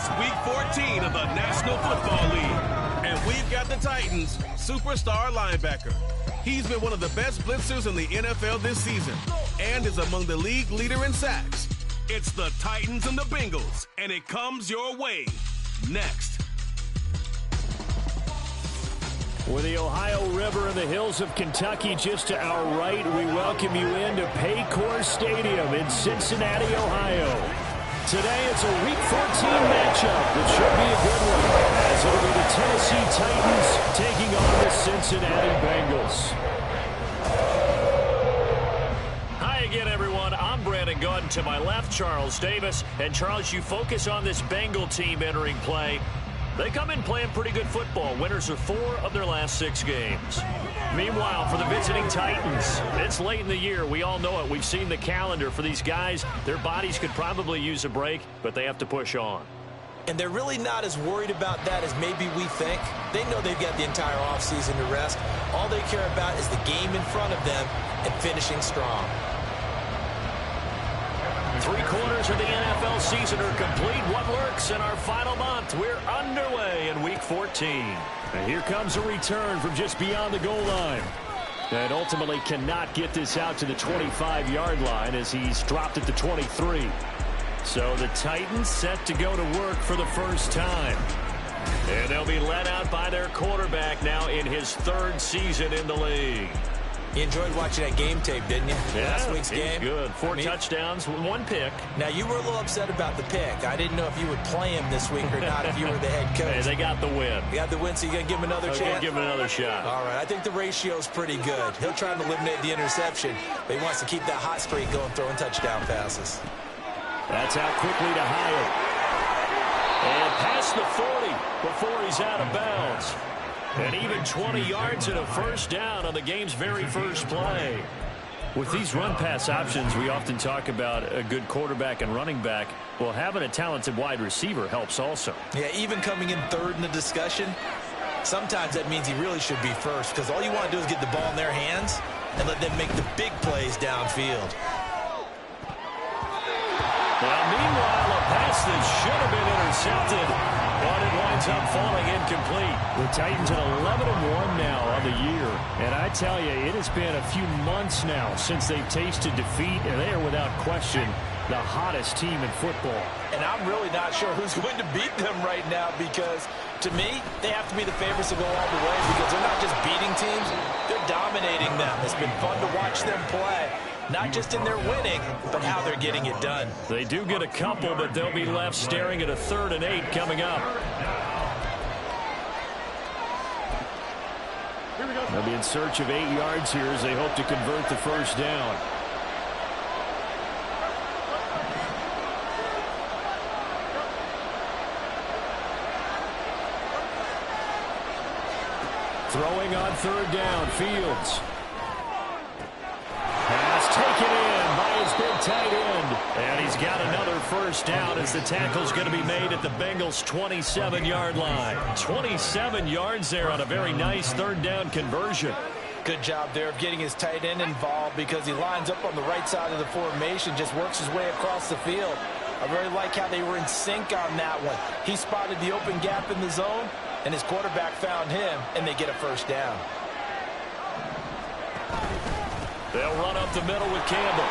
It's Week 14 of the National Football League. And we've got the Titans' superstar linebacker. He's been one of the best blitzers in the NFL this season and is among the league leader in sacks. It's the Titans and the Bengals, and it comes your way next. With the Ohio River and the hills of Kentucky just to our right, we welcome you into Paycor Stadium in Cincinnati, Ohio. Today it's a Week 14 matchup that should be a good one, as it'll be the Tennessee Titans taking on the Cincinnati Bengals. Hi again, everyone. I'm Brandon Gordon. To my left, Charles Davis. And Charles, you focus on this Bengal team entering play. They come in playing pretty good football. Winners of 4 of their last 6 games. Meanwhile, for the visiting Titans, it's late in the year. We all know it. We've seen the calendar for these guys. Their bodies could probably use a break, but they have to push on. And they're really not as worried about that as maybe we think. They know they've got the entire offseason to rest. All they care about is the game in front of them and finishing strong. 3 quarters of the NFL season are complete. What works in our final month? We're underway in Week 14. And here comes a return from just beyond the goal line. And ultimately cannot get this out to the 25-yard line as he's dropped at the 23. So the Titans set to go to work for the first time. And they'll be led out by their quarterback now in his 3rd season in the league. You enjoyed watching that game tape, didn't you? Yeah, Last week's game. Good. 4 touchdowns, 1 pick. Now, you were a little upset about the pick. I didn't know if you would play him this week or not if you were the head coach. Hey, they got the win. You got the win, so you're going to give him another chance? Give him another shot. All right, I think the ratio's pretty good. He'll try to eliminate the interception, but he wants to keep that hot streak going, throwing touchdown passes. That's out quickly to Hyatt. And past the 40 before he's out of bounds. And even 20 yards and a first down on the game's very first play. With these run-pass options, we often talk about a good quarterback and running back. Well, having a talented wide receiver helps also. Yeah, even coming in 3rd in the discussion, sometimes that means he really should be first, because all you want to do is get the ball in their hands and let them make the big plays downfield. Now, meanwhile, a pass that should have been intercepted, but it winds up falling incomplete. The Titans at 11-1 now on the year. And I tell you, it has been a few months now since they've tasted defeat, and they are without question the hottest team in football. And I'm really not sure who's going to beat them right now, because to me, they have to be the favorites to go all the way, because they're not just beating teams, they're dominating them. It's been fun to watch them play. Not just in their winning, but how they're getting it done. They do get a couple, but they'll be left staring at a 3rd and 8 coming up. They'll be in search of 8 yards here as they hope to convert the first down. Throwing on 3rd down, Fields. Pass taken in by his big tight end. And he's got another first down as the tackle's going to be made at the Bengals' 27-yard line. 27 yards there on a very nice 3rd down conversion. Good job there of getting his tight end involved, because he lines up on the right side of the formation, just works his way across the field. I really like how they were in sync on that one. He spotted the open gap in the zone, and his quarterback found him, and they get a first down. They'll run up the middle with Campbell.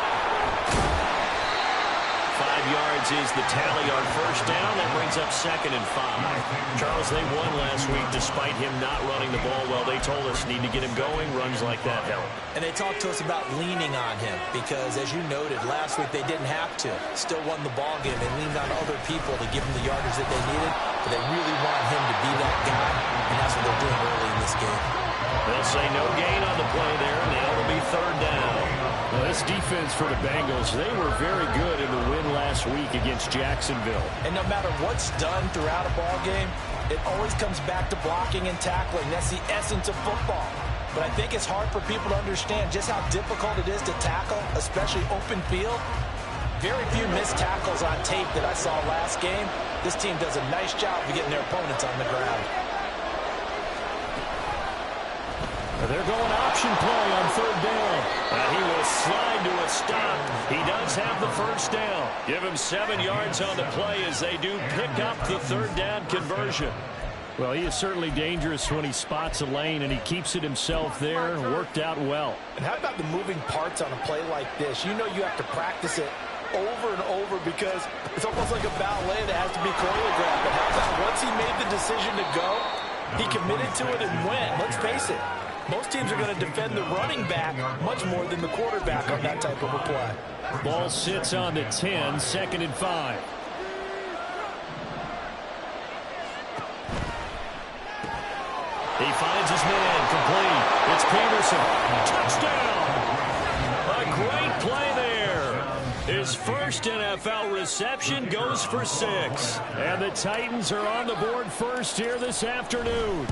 5 yards is the tally on first down. That brings up 2nd and 5. Charles, they won last week despite him not running the ball well. They told us need to get him going. Runs like that help. And they talked to us about leaning on him, because as you noted, last week they didn't have to. Still won the ball game. They leaned on other people to give them the yardage that they needed, but they really want him to be that guy, and that's what they're doing early in this game. They'll say no gain on the play there, and it'll be 3rd down. Well, this defense for the Bengals, they were very good in the win last week against Jacksonville. And no matter what's done throughout a ball game, it always comes back to blocking and tackling. That's the essence of football. But I think it's hard for people to understand just how difficult it is to tackle, especially open field. Very few missed tackles on tape that I saw last game. This team does a nice job of getting their opponents on the ground. They're going option play on 3rd down. And he will slide to a stop. He does have the first down. Give him 7 yards on the play as they do pick up the third down conversion. Well, he is certainly dangerous when he spots a lane, and he keeps it himself there. Worked out well. And how about the moving parts on a play like this? You know you have to practice it over and over because it's almost like a ballet that has to be choreographed. But how about once he made the decision to go, he committed to it and went. Let's face it, most teams are going to defend the running back much more than the quarterback on that type of a play. Ball sits on the 10, 2nd and 5. He finds his man, complete. It's Peterson. Touchdown! A great play there. His first NFL reception goes for 6. And the Titans are on the board first here this afternoon.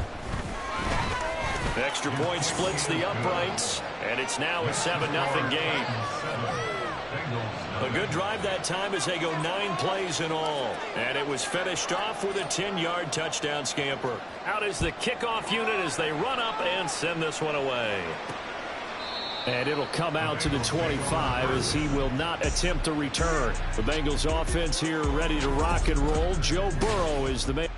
Extra point splits the uprights, and it's now a 7-0 game. A good drive that time as they go 9 plays in all. And it was finished off with a 10-yard touchdown scamper. Out is the kickoff unit as they run up and send this one away. And it'll come out to the 25 as he will not attempt a return. The Bengals offense here ready to rock and roll. Joe Burrow is the man.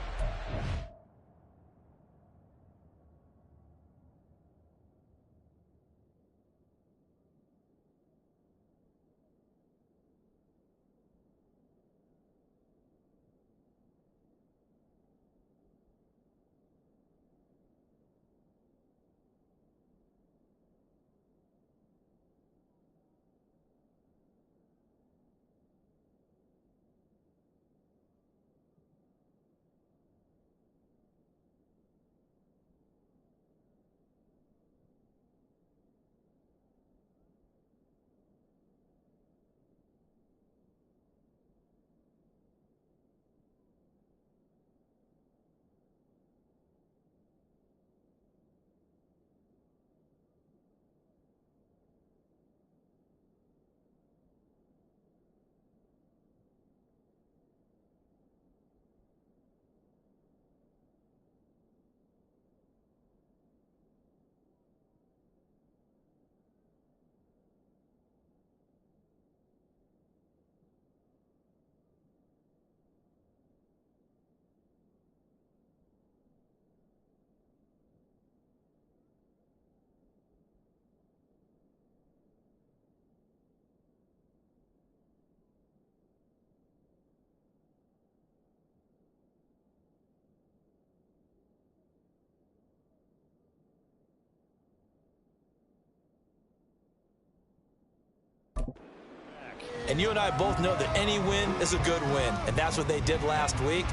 And you and I both know that any win is a good win, and that's what they did last week.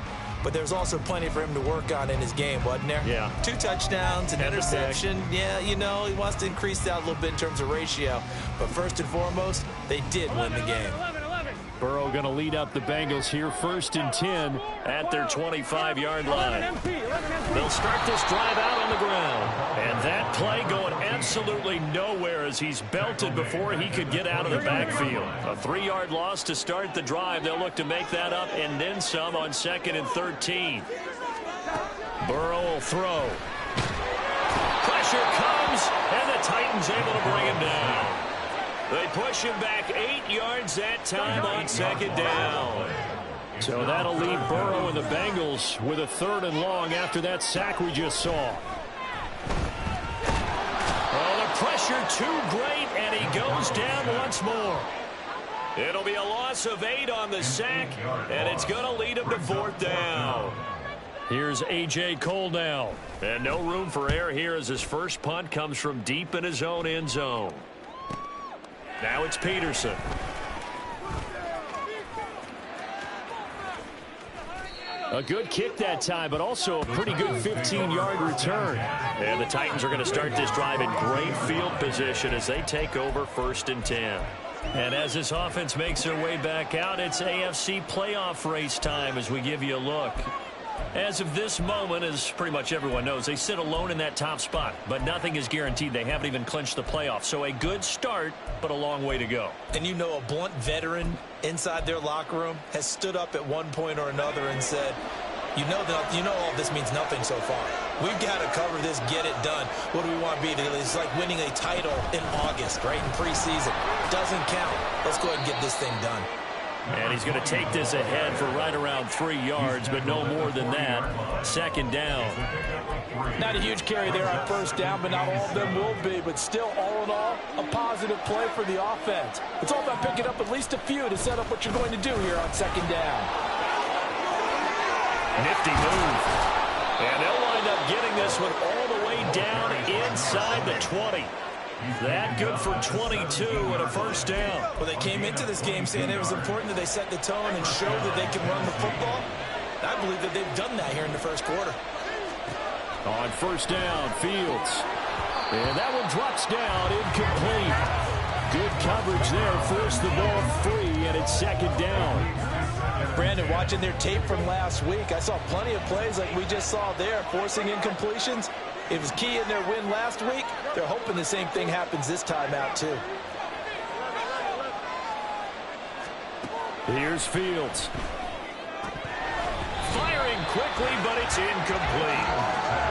But there's also plenty for him to work on in his game, wasn't there? Yeah. 2 touchdowns, an interception. Yeah, you know, he wants to increase that a little bit in terms of ratio. But first and foremost, they did win the game. Burrow going to lead up the Bengals here, 1st and 10 at their 25-yard line. They'll start this drive out on the ground. And that play going absolutely nowhere as he's belted before he could get out of the backfield. A 3-yard loss to start the drive. They'll look to make that up and then some on 2nd and 13. Burrow will throw. Pressure comes, and the Titans able to bring him down. They push him back 8 yards that time on 2nd down. So that'll leave Burrow and the Bengals with a 3rd and long after that sack we just saw. Oh, the pressure too great, and he goes down once more. It'll be a loss of 8 on the sack, and it's going to lead him to 4th down. Here's A.J. Cole now. And no room for error here as his first punt comes from deep in his own end zone. Now it's Peterson. A good kick that time, but also a pretty good 15-yard return. And the Titans are going to start this drive in great field position as they take over 1st and 10. And as this offense makes their way back out, it's AFC playoff race time as we give you a look. As of this moment, as pretty much everyone knows, they sit alone in that top spot. But nothing is guaranteed. They haven't even clinched the playoffs. So a good start, but a long way to go. And you know, a blunt veteran inside their locker room has stood up at one point or another and said, you know all this means nothing so far. We've got to cover this, get it done. What do we want to be? It's like winning a title in August, right, in preseason. Doesn't count. Let's go ahead and get this thing done. And he's going to take this ahead for right around 3 yards, but no more than that. Second down. Not a huge carry there on first down, but not all of them will be. But still, all in all, a positive play for the offense. It's all about picking up at least a few to set up what you're going to do here on second down. Nifty move. And they'll wind up getting this one all the way down inside the 20. That good for 22 and a first down. Well, they came into this game saying it was important that they set the tone and show that they can run the football. I believe that they've done that here in the first quarter. On first down, Fields. And that one drops down, incomplete. Good coverage there, forced the ball free, and it's second down. Brandon, watching their tape from last week, I saw plenty of plays like we just saw there, forcing incompletions. It was key in their win last week. They're hoping the same thing happens this time out, too. Here's Fields. Firing quickly, but it's incomplete.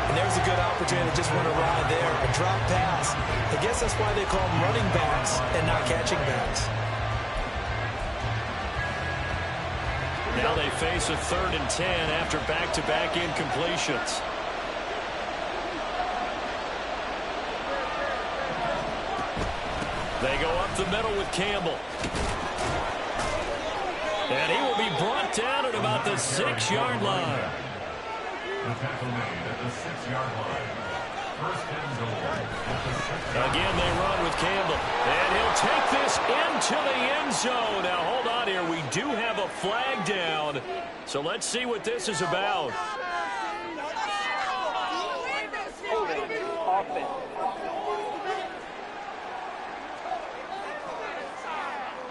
And there's a good opportunity to just run a ride there, a drop pass. I guess that's why they call them running backs and not catching backs. Now they face a 3rd and 10 after back-to-back incompletions. They go up the middle with Campbell. And he will be brought down at about the 6-yard line. Again, they run with Campbell. And he'll take this into the end zone. Now, hold on here. We do have a flag down. So let's see what this is about.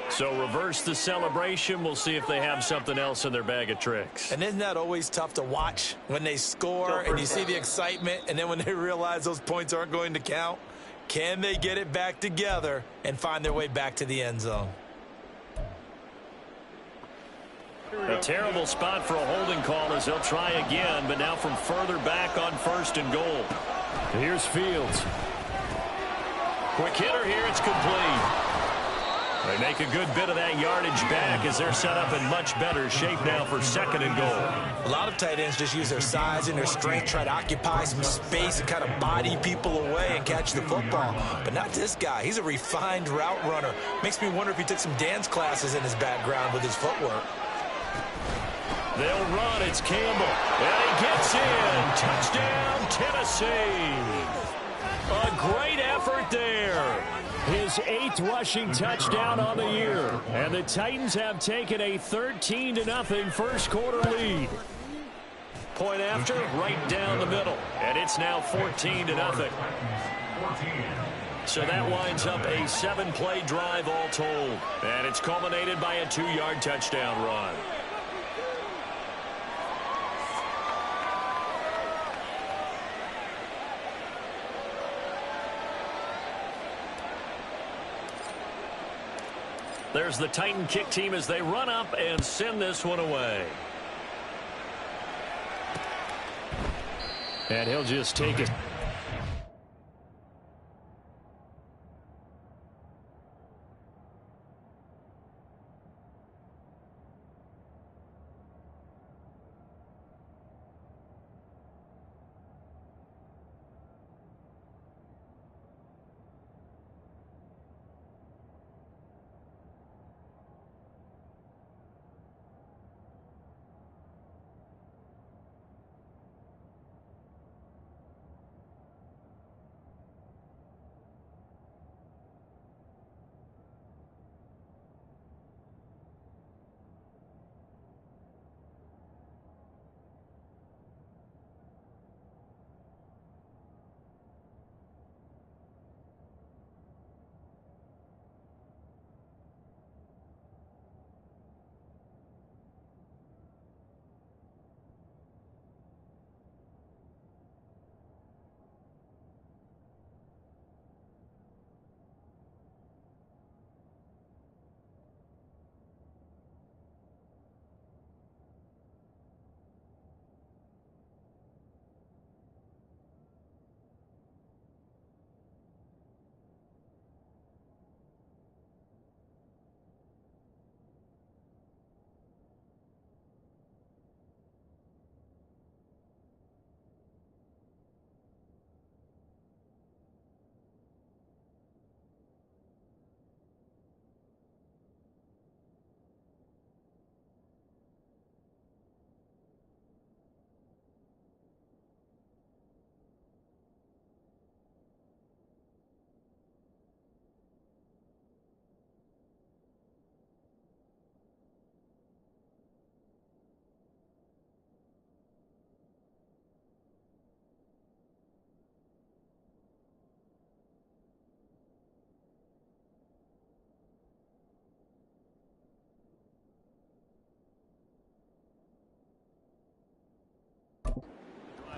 So reverse the celebration. We'll see if they have something else in their bag of tricks. And isn't that always tough to watch when they score and you see the excitement, and then when they realize those points aren't going to count? Can they get it back together and find their way back to the end zone? A terrible spot for a holding call as they'll try again, but now from further back on 1st and goal. Here's Fields. Quick hitter here. It's complete. They make a good bit of that yardage back as they're set up in much better shape now for 2nd and goal. A lot of tight ends just use their size and their strength, try to occupy some space and kind of body people away and catch the football. But not this guy. He's a refined route runner. Makes me wonder if he took some dance classes in his background with his footwork. They'll run. It's Campbell. And he gets in. Touchdown, Tennessee. A great effort there. His 8th rushing touchdown on the year. And the Titans have taken a 13-0 first quarter lead. Point after, right down the middle. And it's now 14-0. So that winds up a 7-play drive all told. And it's culminated by a 2-yard touchdown run. There's the Titan kick team as they run up and send this one away. And he'll just take it.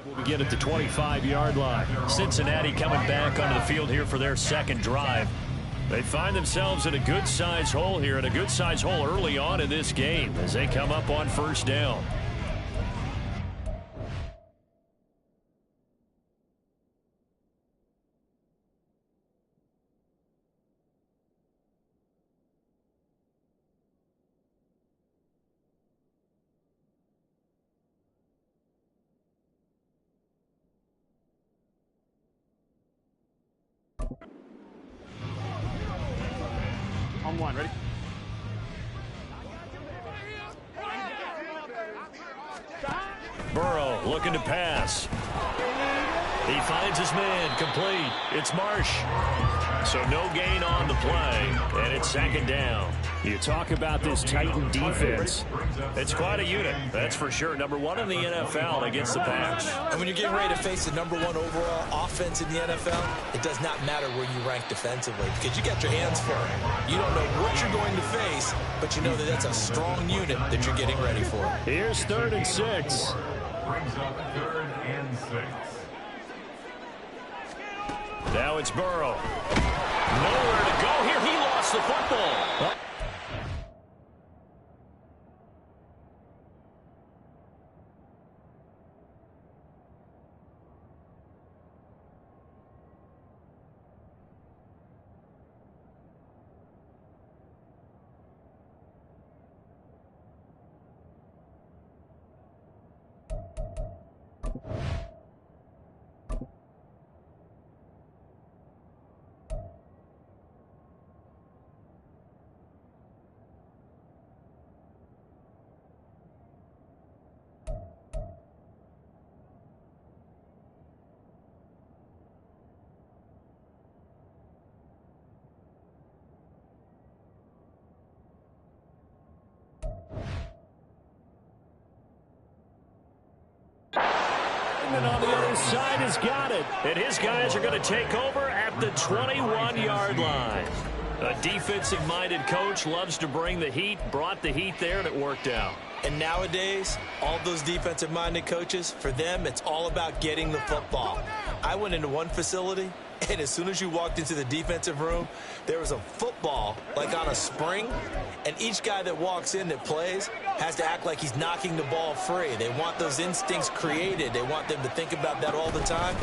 Will begin at the 25-yard line. Cincinnati coming back onto the field here for their second drive. They find themselves in a good-sized hole here, and a good-sized hole early on in this game as they come up on first down. On one, ready? Burrow looking to pass. He finds his man, complete. It's Marsh. So no gain on the play, and it's second down. You talk about this Titan defense. It's quite a unit, that's for sure. Number one in the NFL against the pass. And when you're getting ready to face the number one overall offense in the NFL, it does not matter where you rank defensively because you got your hands full. You don't know what you're going to face, but you know that that's a strong unit that you're getting ready for. Here's 3rd and 6. Brings up 3rd and 6. Now it's Burrow. Nowhere to go here. He lost the football. And on the other side has got it. And his guys are going to take over at the 21-yard line. A defensive-minded coach loves to bring the heat, brought the heat there, and it worked out. And nowadays, all those defensive-minded coaches, for them, it's all about getting the football. I went into one facility, and as soon as you walked into the defensive room, there was a football, like on a spring, and each guy that walks in that plays has to act like he's knocking the ball free. They want those instincts created. They want them to think about that all the time,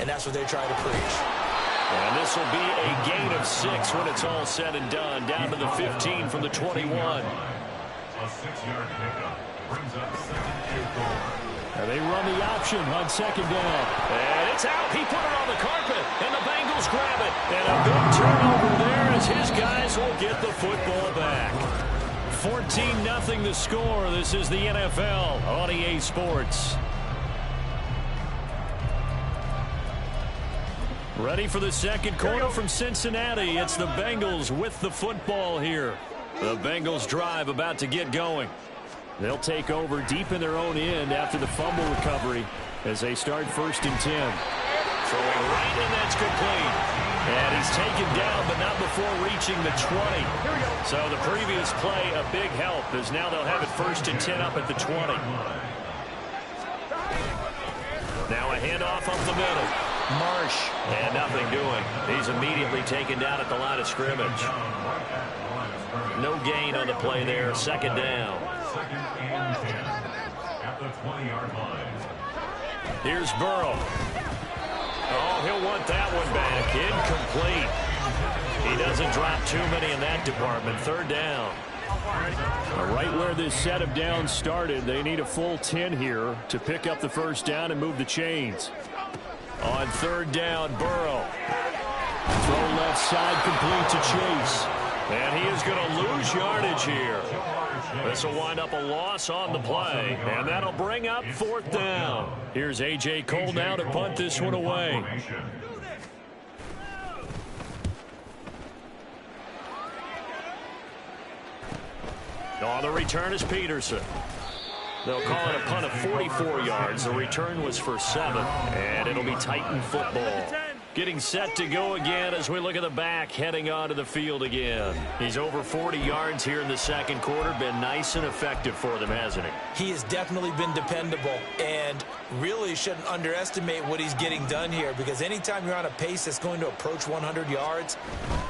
and that's what they try to preach. And this will be a gain of 6 when it's all said and done, down to the 15 from the 21. A 6-yard pickup brings up 2nd and 4. And they run the option on second down. And it's out. He put it on the carpet, and the Bengals grab it. And a big turnover there as his guys will get the football back. 14-0 the score. This is the NFL on EA Sports. Ready for the second quarter from Cincinnati. It's the Bengals with the football here. The Bengals drive about to get going. They'll take over deep in their own end after the fumble recovery as they start 1st and 10. Throwing right, and that's complete. And he's taken down, but not before reaching the 20. So the previous play, a big help, as now they'll have it 1st and 10 up at the 20. Now a handoff up the middle. Marsh, and nothing doing. He's immediately taken down at the line of scrimmage. No gain on the play there. 2nd down. 2nd and 10 at the 20-yard line. Here's Burrow. Oh, he'll want that one back. Incomplete. He doesn't drop too many in that department. 3rd down. Right where this set of downs started, they need a full 10 here to pick up the 1st down and move the chains. On 3rd down, Burrow. Throw left side complete to Chase. And he is going to lose yardage here. This will wind up a loss on the play, and that'll bring up 4th down. Here's A.J. Cole now to punt this one away. On the return is Peterson. They'll call it a punt of 44 yards. The return was for 7, and it'll be Titan football. Getting set to go again as we look at the back heading onto the field again. He's over 40 yards here in the second quarter. Been nice and effective for them, hasn't he? He has definitely been dependable, and really shouldn't underestimate what he's getting done here, because anytime you're on a pace that's going to approach 100 yards,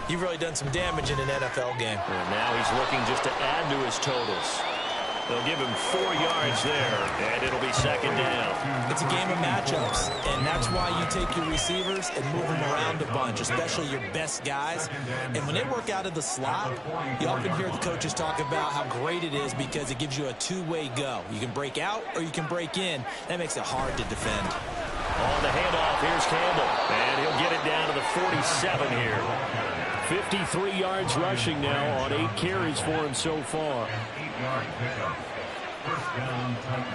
you've really done some damage in an NFL game. And now he's looking just to add to his totals. They'll give him 4 yards there, and it'll be second down. It's a game of matchups, and that's why you take your receivers and move them around a bunch, especially your best guys. And when they work out of the slot, you often hear the coaches talk about how great it is because it gives you a two-way go. You can break out or you can break in. That makes it hard to defend. On the handoff, here's Campbell, and he'll get it down to the 47 here. 53 yards rushing now on 8 carries for him so far. 8-yard pickup. First down, Titans.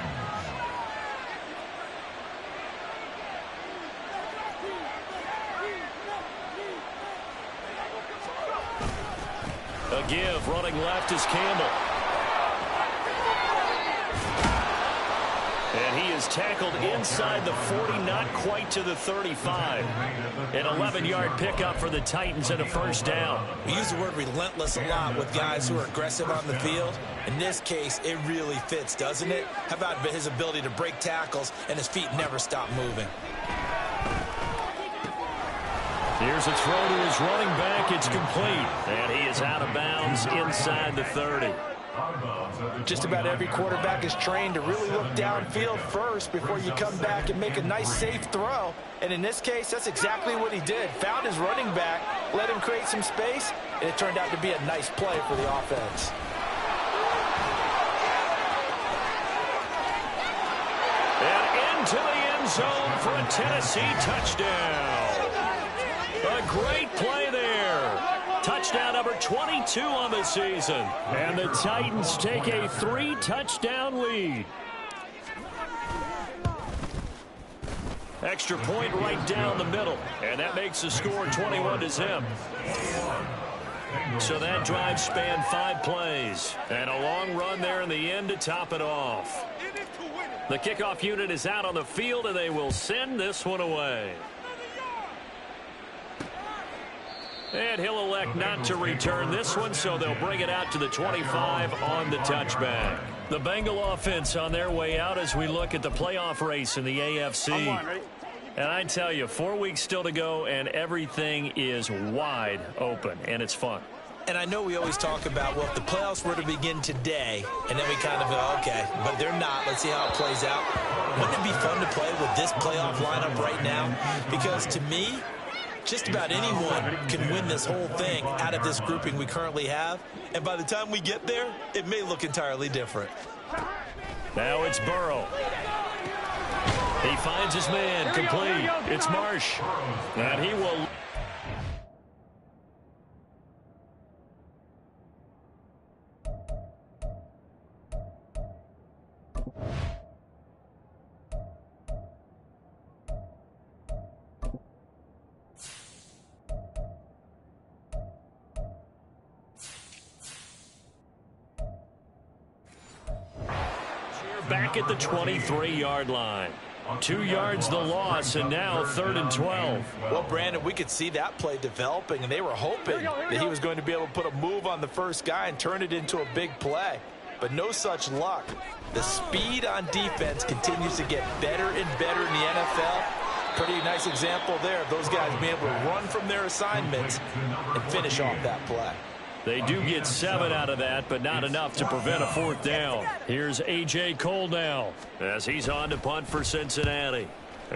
A give, running left is Campbell. And he is tackled inside the 40, not quite to the 35. An 11-yard pickup for the Titans and a first down. We use the word relentless a lot with guys who are aggressive on the field. In this case, it really fits, doesn't it? How about his ability to break tackles and his feet never stop moving? Here's a throw to his running back. It's complete. And he is out of bounds inside the 30. Just about every quarterback is trained to really look downfield first before you come back and make a nice, safe throw. And in this case, that's exactly what he did. Found his running back, let him create some space, and it turned out to be a nice play for the offense. And into the end zone for a Tennessee touchdown. A great play there. Touchdown number 22 on the season. And the Titans take a 3-touchdown lead. Extra point right down the middle. And that makes the score 21-0. So that drive spanned 5 plays. And a long run there in the end to top it off. The kickoff unit is out on the field, and they will send this one away. And he'll elect not to return this one, so they'll bring it out to the 25 on the touchback. The Bengal offense on their way out as we look at the playoff race in the AFC. And I tell you, 4 weeks still to go, and everything is wide open, and it's fun. And I know we always talk about, well, if the playoffs were to begin today, and then we kind of go, okay, but they're not. Let's see how it plays out. Wouldn't it be fun to play with this playoff lineup right now? Because to me, just about anyone can win this whole thing out of this grouping we currently have. And by the time we get there, it may look entirely different. Now it's Burrow. He finds his man, complete. It's Marsh. And he will... back at the 23-yard line. 2 yards the loss, and now 3rd and 12. Well, Brandon, we could see that play developing, and they were hoping that he was going to be able to put a move on the first guy and turn it into a big play. But no such luck. The speed on defense continues to get better and better in the NFL. Pretty nice example there of those guys being able to run from their assignments and finish off that play. They do get 7 out of that, but not enough to prevent a 4th down. Here's A.J. Cole now as he's on to punt for Cincinnati.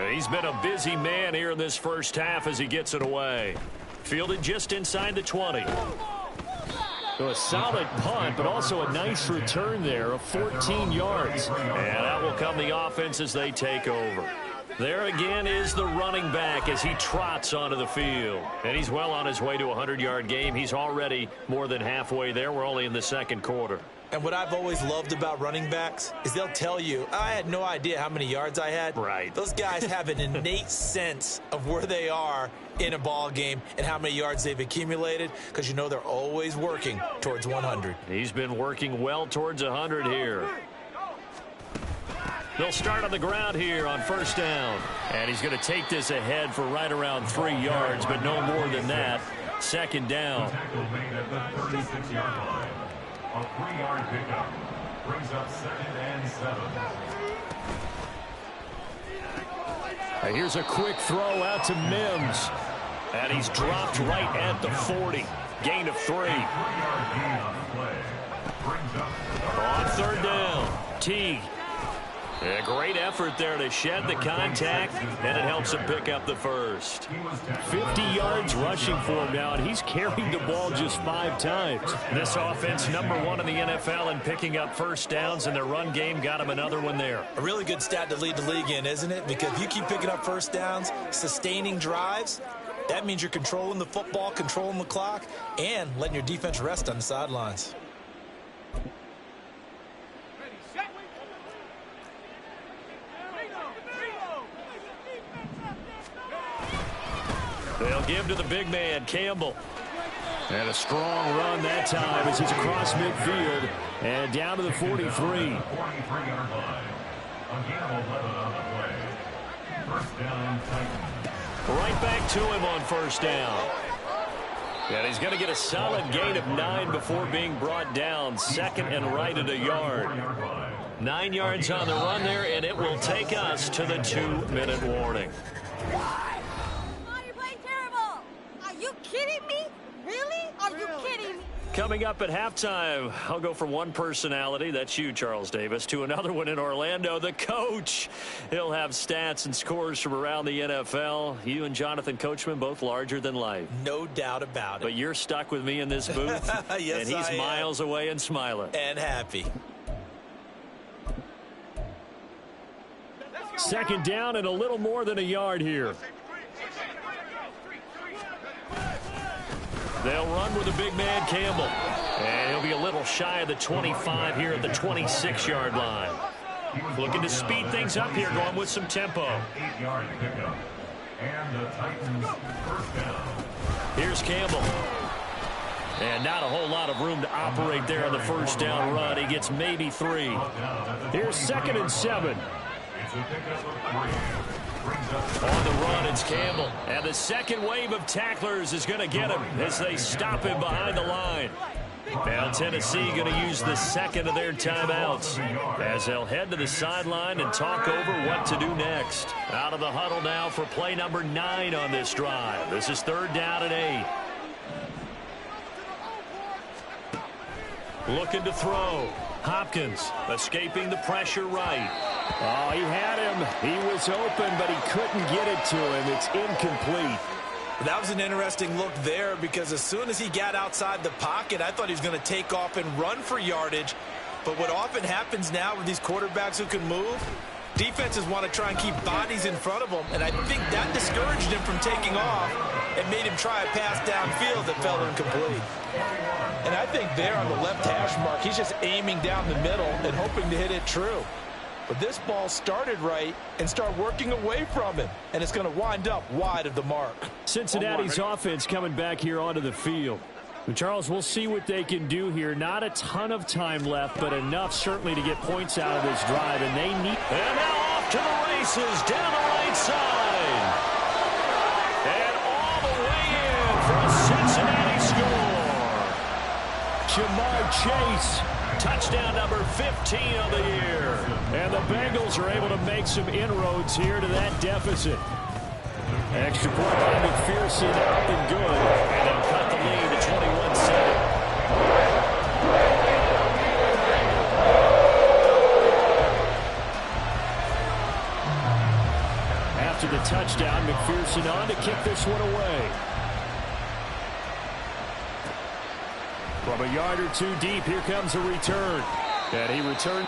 He's been a busy man here in this first half as he gets it away. Fielded just inside the 20. So a solid punt, but also a nice return there of 14 yards. And out will come the offense as they take over. There again is the running back as he trots onto the field. And he's well on his way to a 100-yard game. He's already more than halfway there. We're only in the second quarter. And what I've always loved about running backs is they'll tell you, I had no idea how many yards I had. Right. Those guys have an innate sense of where they are in a ball game and how many yards they've accumulated, because you know they're always working towards 100. He's been working well towards 100 here. They'll start on the ground here on first down. And he's going to take this ahead for right around 3 yards, but no more than that. Second down. Tackle made at the 36-yard line. A 3-yard pickup brings up 2nd and 7. And here's a quick throw out to Mims. And he's dropped right at the 40. Gain of 3. 3-yard gain on the play. Brings up On third down, Teague. A great effort there to shed the contact, and it helps him pick up the first. 50 yards rushing for him now, and he's carried the ball just 5 times. This offense, #1 in the NFL in picking up first downs, and their run game got him another one there. A really good stat to lead the league in, isn't it? Because if you keep picking up first downs, sustaining drives, that means you're controlling the football, controlling the clock, and letting your defense rest on the sidelines. They'll give to the big man, Campbell. And a strong run that time as he's across midfield and down to the 43. 43-yard line. A gain of 11 on the play. First down, Titans. Right back to him on first down. And he's going to get a solid gain of 9 before being brought down. Second and right at a yard. 9 yards on the run there, and it will take us to the 2-minute warning. Kidding me? Really? Are you kidding me? Coming up at halftime, I'll go from one personality, that's you, Charles Davis, to another one in Orlando, the coach. He'll have stats and scores from around the NFL. You and Jonathan Coachman, both larger than life. No doubt about it. But you're stuck with me in this booth, yes, and he's miles away and smiling. And happy. Second down and a little more than a yard here. They'll run with the big man, Campbell. And he'll be a little shy of the 25 here at the 26-yard line. Looking to speed things up here, going with some tempo. 8-yard pickup. And the Titans first down. Here's Campbell. And not a whole lot of room to operate there on the first down run. He gets maybe 3. Here's 2nd and 7. It's a pickup of 3. On the run, it's Campbell. And the second wave of tacklers is going to get him as they stop him behind the line. Now Tennessee going to use the second of their timeouts as they'll head to the sideline and talk over what to do next. Out of the huddle now for play number 9 on this drive. This is third down and 8. Looking to throw. Hopkins escaping the pressure right. Oh, he had him. He was open, but he couldn't get it to him. It's incomplete. That was an interesting look there because as soon as he got outside the pocket, I thought he was going to take off and run for yardage. But what often happens now with these quarterbacks who can move, defenses want to try and keep bodies in front of them, and I think that discouraged him from taking off and made him try a pass downfield that fell incomplete. And I think there on the left hash mark, he's just aiming down the middle and hoping to hit it true. But this ball started right and started working away from him, and it's going to wind up wide of the mark. Cincinnati's offense coming back here onto the field. And Charles, we'll see what they can do here. Not a ton of time left, but enough certainly to get points out of this drive, and they need... And now off to the races down the right side. And all the way in for a Cincinnati score. Jamar Chase, touchdown number 15 of the year. And the Bengals are able to make some inroads here to that deficit. Extra point by McPherson, up and good. And they'll cut the lead to 21-7. After the touchdown, McPherson on to kick this one away. From a yard or two deep, here comes a return. And he returned.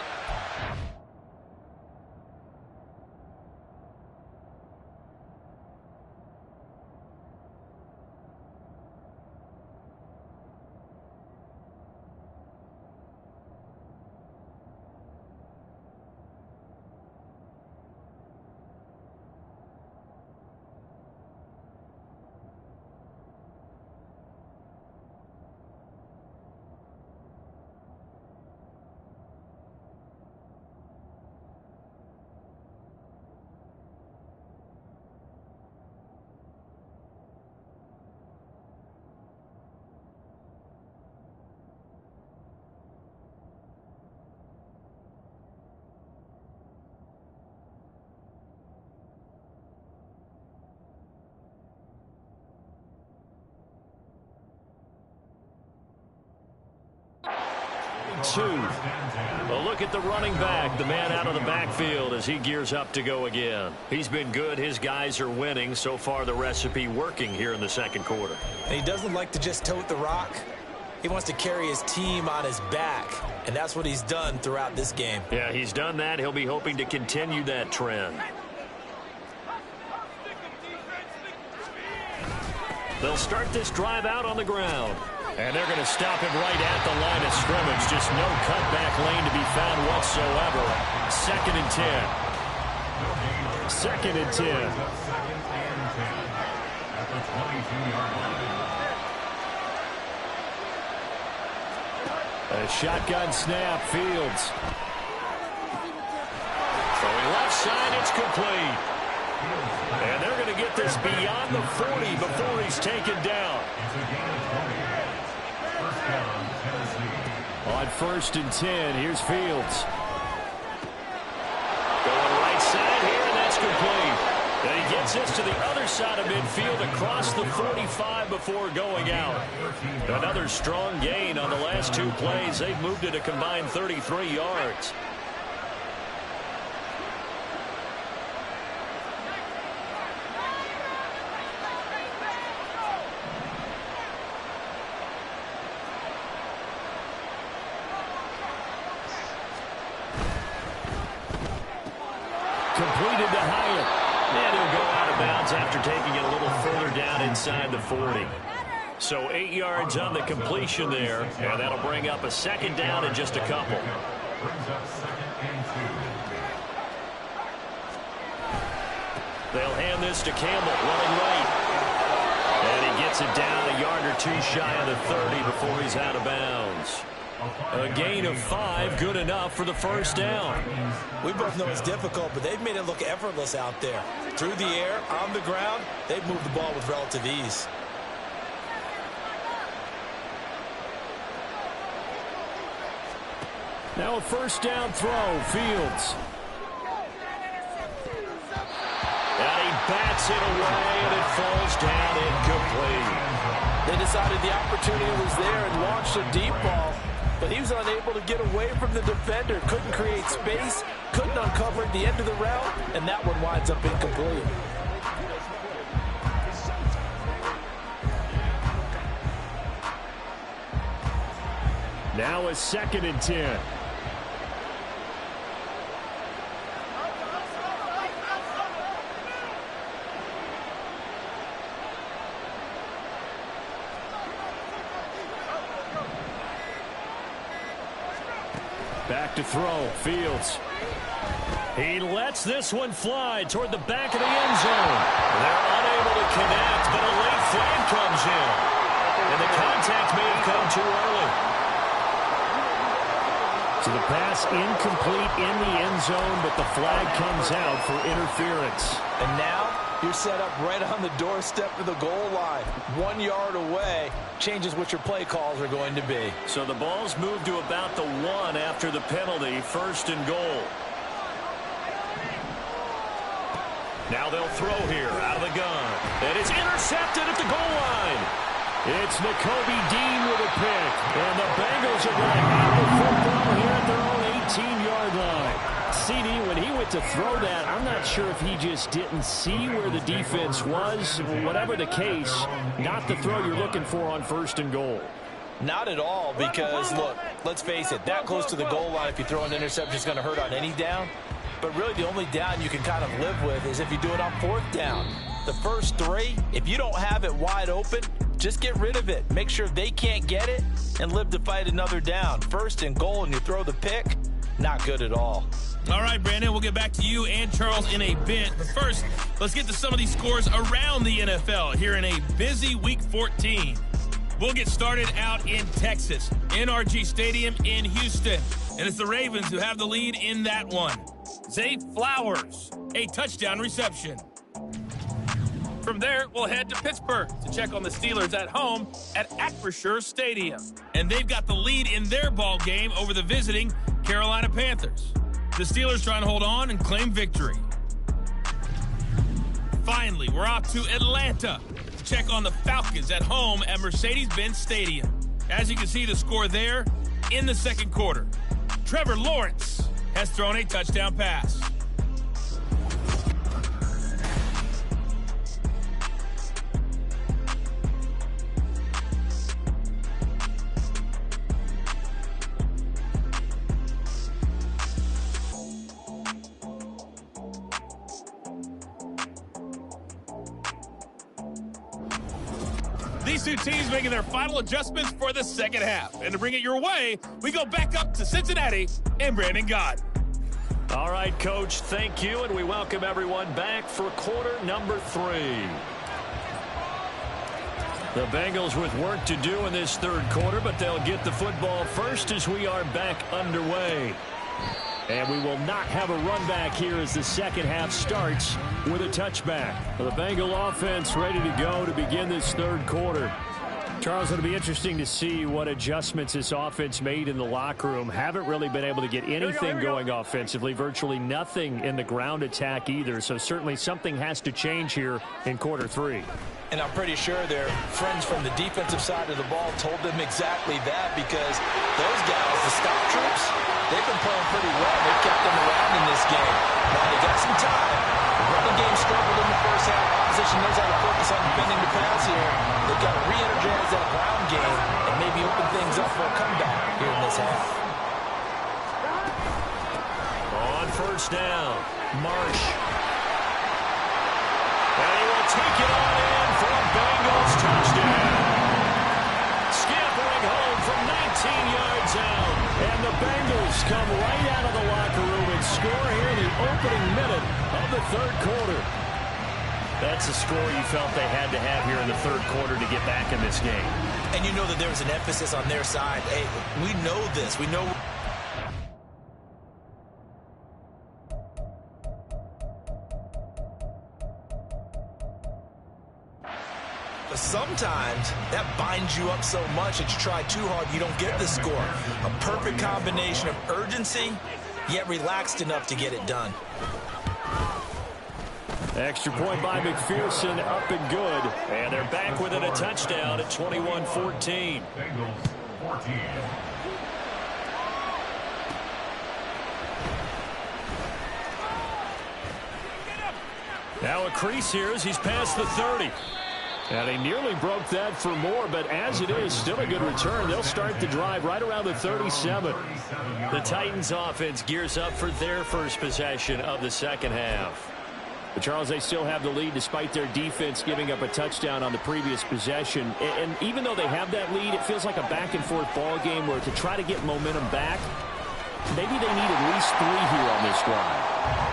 2. Well, look at the running back, the man out of the backfield as he gears up to go again. He's been good. His guys are winning. So far, the recipe working here in the second quarter. And he doesn't like to just tote the rock. He wants to carry his team on his back, and that's what he's done throughout this game. Yeah, he's done that. He'll be hoping to continue that trend. They'll start this drive out on the ground. And they're going to stop him right at the line of scrimmage. Just no cutback lane to be found whatsoever. 2nd and 10. 2nd and 10. At the 22-yard line. A shotgun snap, Fields. Throwing left side, it's complete. And they're going to get this beyond the 40 before he's taken down. On 1st and 10, here's Fields. Going right side here, and that's complete. And he gets this to the other side of midfield across the 45 before going out. Another strong gain on the last 2 plays. They've moved it a combined 33 yards. Completed to Hyatt. And he'll go out of bounds after taking it a little further down inside the 40. So 8 yards on the completion there, and that'll bring up a 2nd down in just a couple. They'll hand this to Campbell, running right. And he gets it down a yard or 2 shy of the 30 before he's out of bounds. A gain of 5, good enough for the 1st down. We both know it's difficult, but they've made it look effortless out there. Through the air, on the ground, they've moved the ball with relative ease. Now a 1st down throw, Fields. And he bats it away, and it falls down incomplete. They decided the opportunity was there and launched a deep ball, but he was unable to get away from the defender. Couldn't create space, couldn't uncover the end of the route, and that one winds up incomplete. Now a 2nd and 10. Back to throw, Fields. He lets this one fly toward the back of the end zone. They're unable to connect, but a late flag comes in. And the contact may have come too early. So the pass incomplete in the end zone, but the flag comes out for interference. And now you're set up right on the doorstep of the goal line. 1 yard away changes what your play calls are going to be. So the ball's moved to about the 1 after the penalty, 1st and goal. Now they'll throw here out of the gun. And it's intercepted at the goal line. It's Nakobe Dean with a pick. And the Bengals are going to have the football here at their own 18-yard line. CD, when he went to throw that, I'm not sure if he just didn't see where the defense was. Whatever the case, not the throw you're looking for on 1st and goal. Not at all, because, look, let's face it, that close to the goal line, if you throw an interception, is going to hurt on any down. But really, the only down you can kind of live with is if you do it on 4th down. The first 3, if you don't have it wide open, just get rid of it. Make sure they can't get it and live to fight another down. 1st and goal, and you throw the pick, not good at all. All right, Brandon, we'll get back to you and Charles in a bit. But first, let's get to some of these scores around the NFL here in a busy Week 14. We'll get started out in Texas, NRG Stadium in Houston. And it's the Ravens who have the lead in that one. Zay Flowers, a touchdown reception. From there, we'll head to Pittsburgh to check on the Steelers at home at Acrisure Stadium. And they've got the lead in their ball game over the visiting Carolina Panthers. The Steelers trying to hold on and claim victory. Finally, we're off to Atlanta to check on the Falcons at home at Mercedes-Benz Stadium. As you can see the score there, in the second quarter. Trevor Lawrence has thrown a touchdown pass. These two teams making their final adjustments for the second half. And to bring it your way, we go back up to Cincinnati and Brandon Gott. All right, Coach, thank you, and we welcome everyone back for quarter number 3. The Bengals with work to do in this third quarter, but they'll get the football first as we are back underway. And we will not have a run back here as the second half starts with a touchback. The Bengal offense ready to go to begin this third quarter. Charles, it'll be interesting to see what adjustments this offense made in the locker room. Haven't really been able to get anything going offensively. Virtually nothing in the ground attack either. So certainly something has to change here in quarter 3. And I'm pretty sure their friends from the defensive side of the ball told them exactly that, because those guys, the stop troops, they've been playing pretty well. They've kept them around in this game. Now they got some time. The running game struggled in the first half. Opposition knows how to focus on defending the pass here. They've got to re-energize that ground game and maybe open things up for a comeback here in this half. On first down, Marsh. And he will take it on in for a Bengals touchdown. Scampering home from 19 yards out. And the Bengals come right out of the locker room and score here in the opening minute of the third quarter. That's a score you felt they had to have here in the third quarter to get back in this game. And you know that there was an emphasis on their side. Hey, we know this. We know. But sometimes that binds you up so much that you try too hard, you don't get the score. A perfect combination of urgency, yet relaxed enough to get it done. Extra point by McPherson, up and good. And they're back within a touchdown at 21-14. Bengals 14. Now a crease here as he's past the 30. And he nearly broke that for more, but as it is, still a good return. They'll start the drive right around the 37. The Titans offense gears up for their first possession of the second half. But Charles, they still have the lead despite their defense giving up a touchdown on the previous possession. And even though they have that lead, it feels like a back-and-forth ball game where to try to get momentum back, maybe they need at least 3 here on this drive.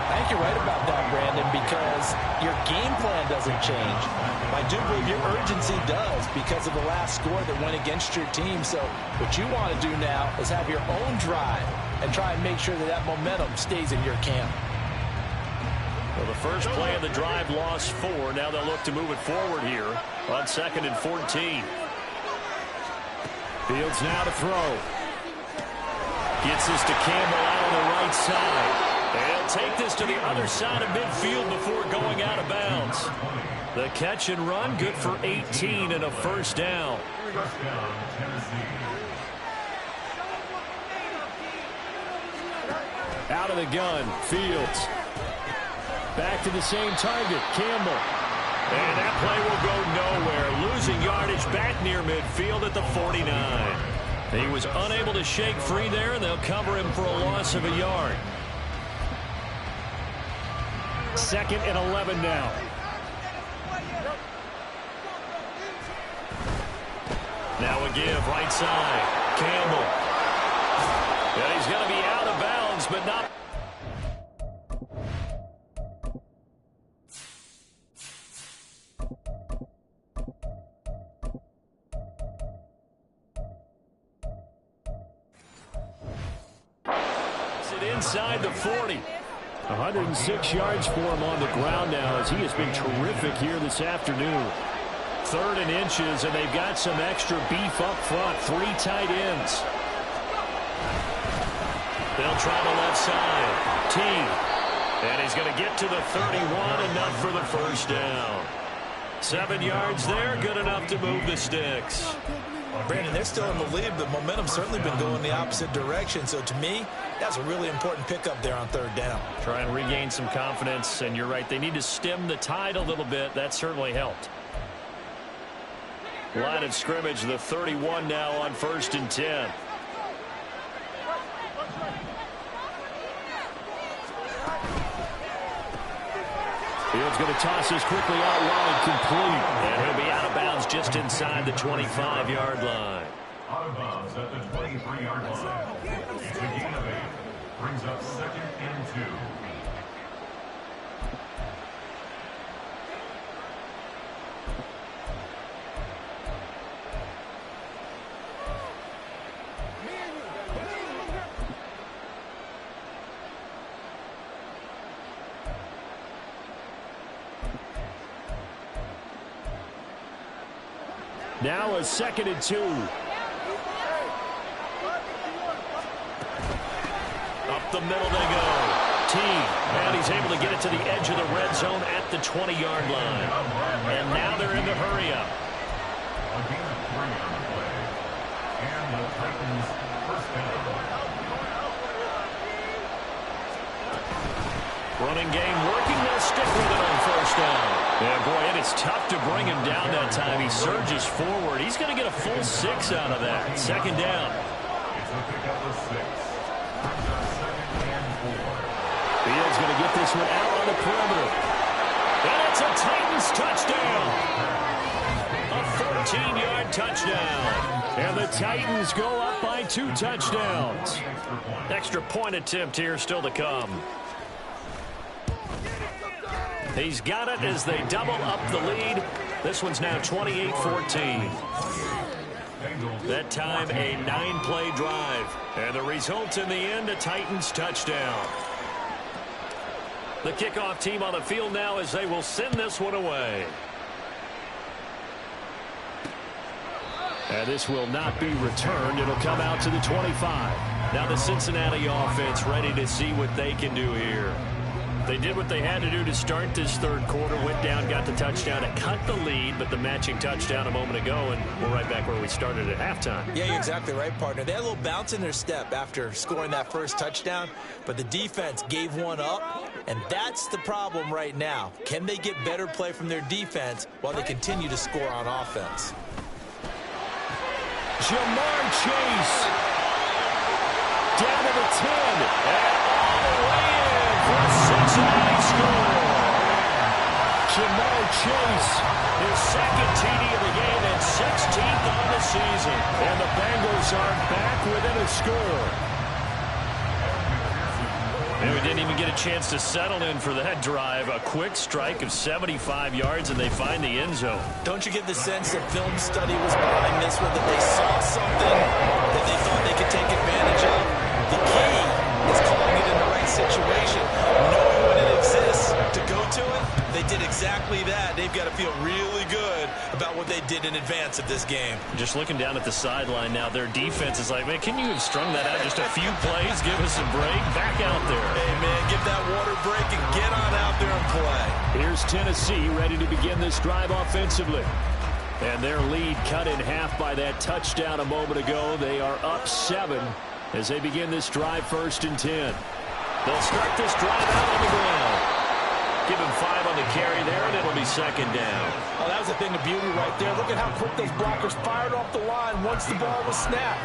I think you're right about that, Brandon, because your game plan doesn't change. I do believe your urgency does because of the last score that went against your team. So what you want to do now is have your own drive and try and make sure that that momentum stays in your camp. Well, the first play of the drive lost 4. Now they'll look to move it forward here on 2nd and 14. Fields now to throw. Gets this to Campbell out on the right side. They'll take this to the other side of midfield before going out of bounds. The catch and run, good for 18 and a first down. Out of the gun, Fields. Back to the same target, Campbell. And that play will go nowhere. Losing yardage back near midfield at the 49. He was unable to shake free there, and they'll cover him for a loss of a yard. 2nd and 11 now. Now a give, right side. Campbell. And he's going to be out of bounds, but not. Inside the 40. 106 yards for him on the ground now as he has been terrific here this afternoon. 3rd and inches, and they've got some extra beef up front. 3 tight ends. They'll try the left side. T. And he's going to get to the 31, enough for the first down. 7 yards there, good enough to move the sticks. Brandon, they're still in the lead, but momentum's certainly been going the opposite direction. So to me, that's a really important pickup there on 3rd down. Try and regain some confidence, and you're right, they need to stem the tide a little bit. That certainly helped. Line of scrimmage, the 31 now on 1st and 10. Fields going to toss this quickly out wide, complete. And he'll be out of bounds just inside the 25-yard line. Out of bounds at the 23-yard line. It's a gain of 8. Brings up 2nd and 2. Now a 2nd and 2. Up the middle they go. T. And he's able to get it to the edge of the red zone at the 20-yard line. And now they're in the hurry up. A gain of 3 on the play. And the Titans first down. Running game working. They'll stick with it on 1st down. Yeah, boy, and it's tough to bring him down that time. He surges forward. He's going to get a full 6 out of that. 2nd down. It's a pickup of 6. Brings up 2nd and 4. Fields going to get this one out on the perimeter. And it's a Titans touchdown. A 14-yard touchdown. And the Titans go up by 2 touchdowns. Extra point attempt here still to come. He's got it as they double up the lead. This one's now 28-14. That time a 9-play drive. And the result in the end, a Titans touchdown. The kickoff team on the field now as they will send this one away. And this will not be returned. It'll come out to the 25. Now the Cincinnati offense ready to see what they can do here. They did what they had to do to start this 3rd quarter, went down, got the touchdown to cut the lead, but the matching touchdown a moment ago, and we're right back where we started at halftime. Yeah, you're exactly right, partner. They had a little bounce in their step after scoring that first touchdown, but the defense gave one up, and that's the problem right now. Can they get better play from their defense while they continue to score on offense? Jamar Chase down to the 10, and all the way in for a Cincinnati score. Jamar Chase, his 2nd TD of the game and 16th on the season. And the Bengals are back within a score. And we didn't even get a chance to settle in for that drive. A quick strike of 75 yards, and they find the end zone. Don't you get the sense that film study was behind this one, that they saw something that they thought they could take advantage of? The key is calling it in the right situation, knowing when it exists to go to it. They did exactly that. They've got to feel really good about what they did in advance of this game. Just looking down at the sideline now, their defense is like, man, can you have strung that out just a few plays? Give us a break. Back out there. Hey, man, give that water break and get on out there and play. Here's Tennessee ready to begin this drive offensively. And their lead cut in half by that touchdown a moment ago. They are up 7 as they begin this drive 1st and 10. They'll start this drive out on the ground. Give him 5 on the carry there, and it'll be 2nd down. Oh, that was a thing of beauty right there. Look at how quick those blockers fired off the line once the ball was snapped.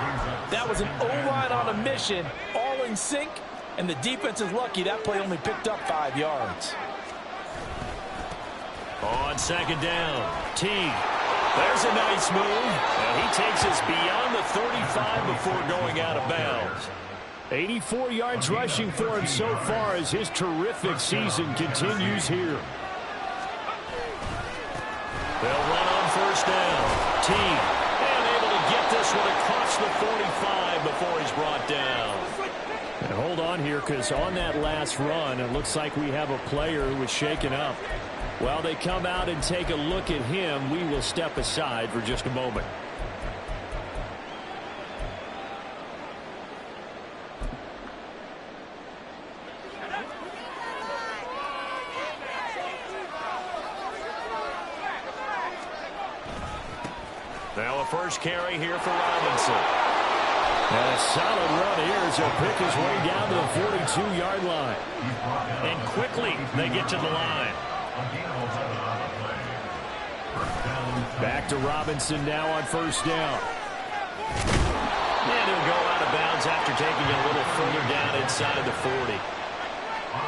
That was an O-line on a mission, all in sync, and the defense is lucky that play only picked up 5 yards. On 2nd down, T. There's a nice move, and he takes us beyond the 35 before going out of bounds. 84 yards rushing for him so far as his terrific season continues here. They'll run on 1st down. T. And able to get this one across the 45 before he's brought down. And hold on here, because on that last run, it looks like we have a player who was shaken up. While they come out and take a look at him, we will step aside for just a moment. Now a first carry here for Robinson. And a solid run here as he'll pick his way down to the 42-yard line. And quickly they get to the line. Back to Robinson now on first down. And he'll go out of bounds after taking it a little further down inside the 40.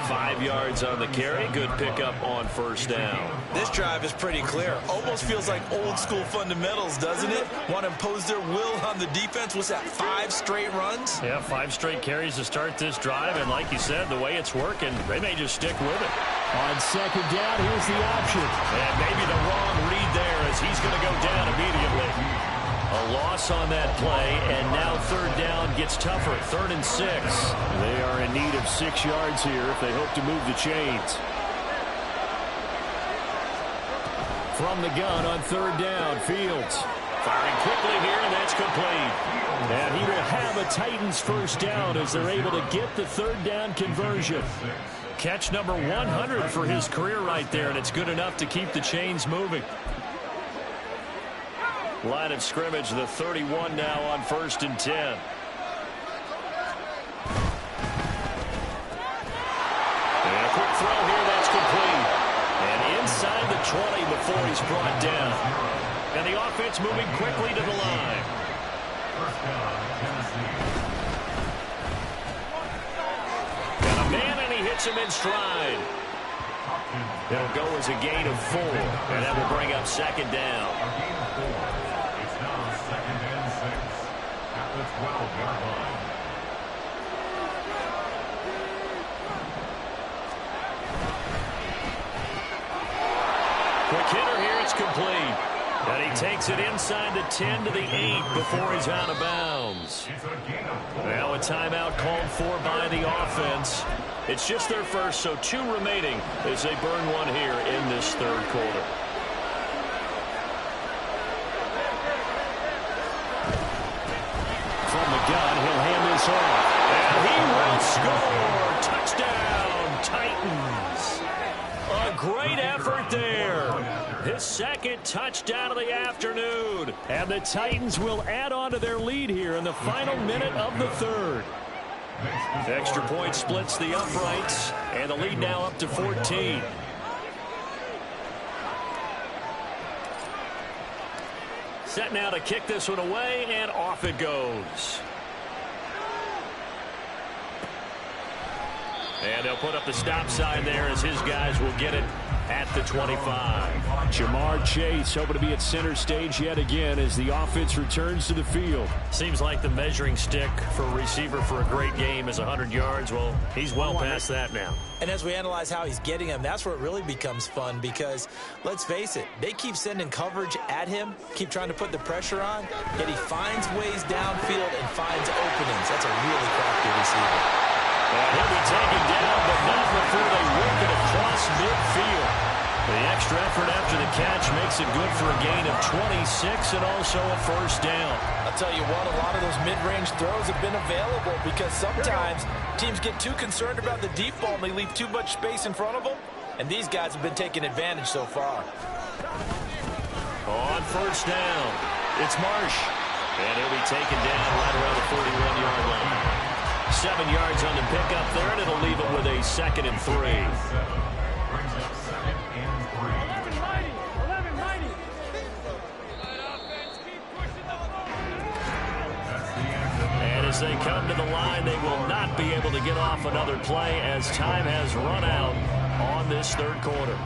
5 yards on the carry. Good pickup on first down. This drive is pretty clear. Almost feels like old school fundamentals, doesn't it? Want to impose their will on the defense. What's that, 5 straight runs? Yeah, 5 straight carries to start this drive. And like you said, the way it's working, they may just stick with it. On second down, here's the option. And maybe the wrong read there as he's going to go down immediately. A loss on that play, and now third down gets tougher. 3rd and 6. They are in need of 6 yards here if they hope to move the chains. From the gun on third down, Fields. Firing quickly here, and that's complete. And he will have a Titans first down as they're able to get the third down conversion. Catch number 100 for his career right there, and it's good enough to keep the chains moving. Line of scrimmage, the 31 now on 1st and 10. And a quick throw here, that's complete. And inside the 20 before he's brought down. And the offense moving quickly to the line. And a man, and he hits him in stride. It'll go as a gain of 4, and that will bring up second down. It's now 2nd and 6 at the 12-yard line. Quick hitter here, it's complete. And he takes it inside the 10 to the 8 before he's out of bounds. Now a timeout called for by the offense. It's just their first, so 2 remaining as they burn one here in this third quarter. From the gun, he'll hand this off. And he will score. Touchdown, Titans. A great effort there. His 2nd touchdown of the afternoon. And the Titans will add on to their lead here in the final minute of the third. Extra point splits the uprights, and the lead now up to 14. Set now to kick this one away, and off it goes. And they'll put up the stop sign there as his guys will get it at the 25. Jamar Chase hoping to be at center stage yet again as the offense returns to the field. Seems like the measuring stick for a receiver for a great game is 100 yards. Well, he's well past that now. And as we analyze how he's getting them, that's where it really becomes fun because, let's face it, they keep sending coverage at him, keep trying to put the pressure on, yet he finds ways downfield and finds openings. That's a really crafty receiver. And he'll be taken down, but not before they work it across midfield. The extra effort after the catch makes it good for a gain of 26 and also a first down. I'll tell you what, a lot of those mid-range throws have been available because sometimes teams get too concerned about the deep ball and they leave too much space in front of them. And these guys have been taking advantage so far. On first down, it's Marsh. And he'll be taken down right around the 41-yard line. 7 yards on the pickup there, and it'll leave it with a 2nd and 3. And as they come to the line, they will not be able to get off another play as time has run out on this third quarter.